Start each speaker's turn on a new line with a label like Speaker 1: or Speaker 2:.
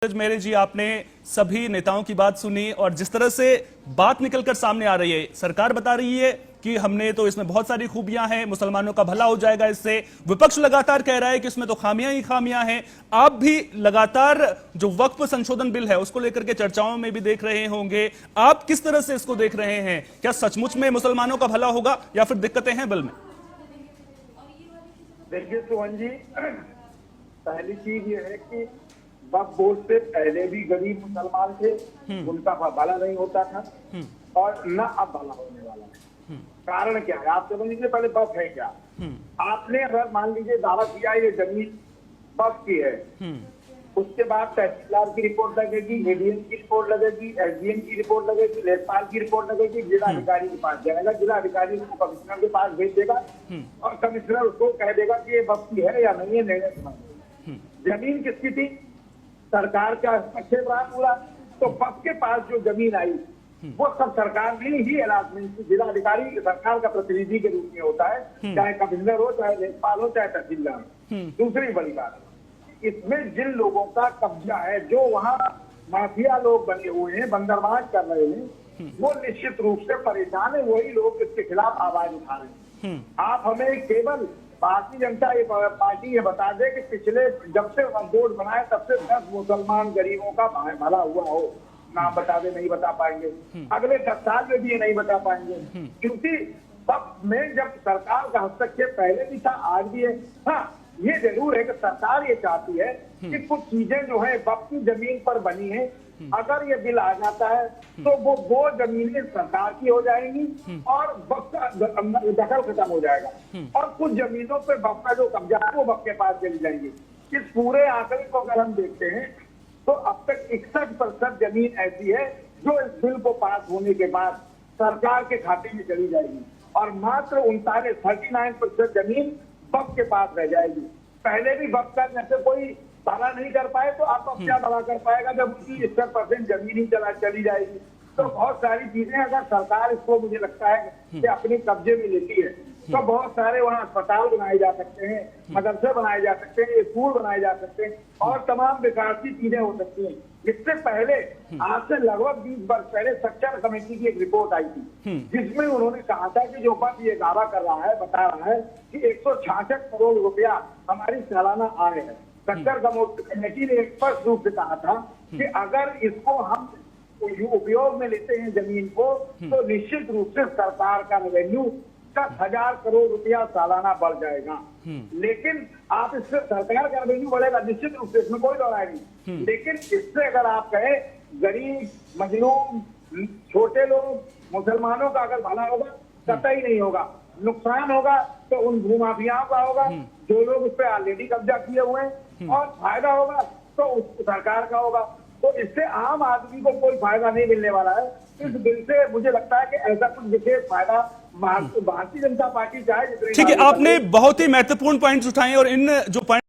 Speaker 1: मेरे जी, आपने सभी नेताओं की बात सुनी और जिस तरह से बात निकलकर सामने आ रही है, सरकार बता रही है कि हमने तो इसमें बहुत सारी खूबियां हैं, मुसलमानों का भला हो जाएगा इससे। विपक्ष लगातार कह रहा है कि इसमें तो खामियां ही खामियां हैं। आप भी लगातार जो वक्फ संशोधन बिल है उसको लेकर के चर्चाओं में भी देख रहे होंगे, आप किस तरह से इसको देख रहे हैं? क्या सचमुच में मुसलमानों का भला होगा या फिर दिक्कतें हैं बिल में?
Speaker 2: देखिए सुमन जी, पहली चीज ये है कि वक्फ बोर्ड से पहले भी गरीब मुसलमान थे, उनका भला नहीं होता था और न अब भला होने वाला है। कारण क्या है आप समझ लीजिए। पहले वक्फ है क्या? आपने अगर मान लीजिए दावा किया ये जमीन वक्फ की है, उसके बाद तहसीलदार की रिपोर्ट लगेगी, एडीएम की रिपोर्ट लगेगी, एसडीएम की रिपोर्ट लगेगी, लेखपाल की रिपोर्ट लगेगी, जिलाधिकारी के पास जाएगा, जिलाधिकारी उसको कमिश्नर के पास भेज देगा और कमिश्नर उसको कह देगा कि ये वक्फ की है या नहीं है, निर्णय समझ। जमीन किसकी थी? सरकार का हस्तक्षेप रहा पूरा। तो वक्फ के पास जो जमीन आई वो सब सरकार ने ही अलाटमेंट की। जिलाधिकारी सरकार का प्रतिनिधि के रूप में होता है, चाहे कमिश्नर हो, चाहे लेखपाल हो, चाहे तहसीलदार हो। दूसरी बड़ी बात, इसमें जिन लोगों का कब्जा है, जो वहाँ माफिया लोग बने हुए हैं, बंदरबाज कर रहे हैं, वो निश्चित रूप से परेशान है। वही लोग इसके खिलाफ आवाज उठा रहे हैं। आप हमें केवल भारतीय जनता पार्टी ये बता दे कि पिछले जब से बोर्ड बनाए तब से 10 मुसलमान गरीबों का भला हुआ हो, नाम बता दे, नहीं बता पाएंगे। अगले 10 साल में भी ये नहीं बता पाएंगे, क्योंकि वक्फ में जब सरकार का हस्तक्षेप पहले भी था, आज भी है। हाँ, ये जरूर है कि सरकार ये चाहती है कि कुछ चीजें जो है वक्फ की जमीन पर बनी है, अगर ये बिल आ जाता है तो वो जमीनें सरकार की हो जाएंगी और वक्फ का दखल खत्म हो जाएगा और कुछ जमीनों पे वक्फ का जो कब्जा है वो वक्फ के पास चली जाएंगी। इस पूरे आंकड़े को अगर हम देखते हैं तो अब तक 61% जमीन ऐसी है जो इस बिल को पास होने के बाद सरकार के खाते में चली जाएगी और मात्र 39% जमीन वक्फ के पास रह जाएगी। पहले भी वक्फ का जैसे कोई भला नहीं कर पाए तो आप अब क्या भला कर पाएगा जब उसकी 61% जमीन ही चली जाएगी। तो बहुत सारी चीजें अगर सरकार इसको, मुझे लगता है कि अपने कब्जे में लेती है, तो बहुत सारे वहाँ अस्पताल बनाए जा सकते हैं, मदरसे बनाए जा सकते हैं, स्कूल बनाए जा सकते हैं और तमाम विकासी चीजें हो सकती हैं। इससे पहले आज से लगभग 20 वर्ष पहले सच्चर कमेटी की एक रिपोर्ट आई थी, जिसमें उन्होंने कहा था कि जो वक्त ये दावा कर रहा है, बता रहा है कि 166 करोड़ रुपया हमारी सालाना आय है। सच्चर कमेटी ने स्पष्ट रूप से कहा था कि अगर इसको हम उपयोग में लेते हैं जमीन को, तो निश्चित रूप से सरकार का रेवेन्यू 10,000 करोड़ रुपया सालाना बढ़ जाएगा। लेकिन आप इससे सरकार का रेवेन्यू बढ़ेगा निश्चित रूप से, इसमें कोई दौराय नहीं। लेकिन इससे अगर आप कहें गरीब, मजलूम, छोटे लोग, मुसलमानों का अगर भला होगा, कतई नहीं होगा। नुकसान होगा तो उन भूमाफियाओं का होगा जो लोग उस पर ऑलरेडी कब्जा किए हुए हैं, और फायदा होगा तो उस सरकार का होगा। तो इससे आम आदमी को कोई फायदा नहीं मिलने वाला है। इस बिल से मुझे लगता है कि ऐसा कुछ विशेष फायदा भारतीय जनता पार्टी चाहे।
Speaker 1: ठीक है, आपने बहुत ही महत्वपूर्ण पॉइंट्स उठाए और इन जो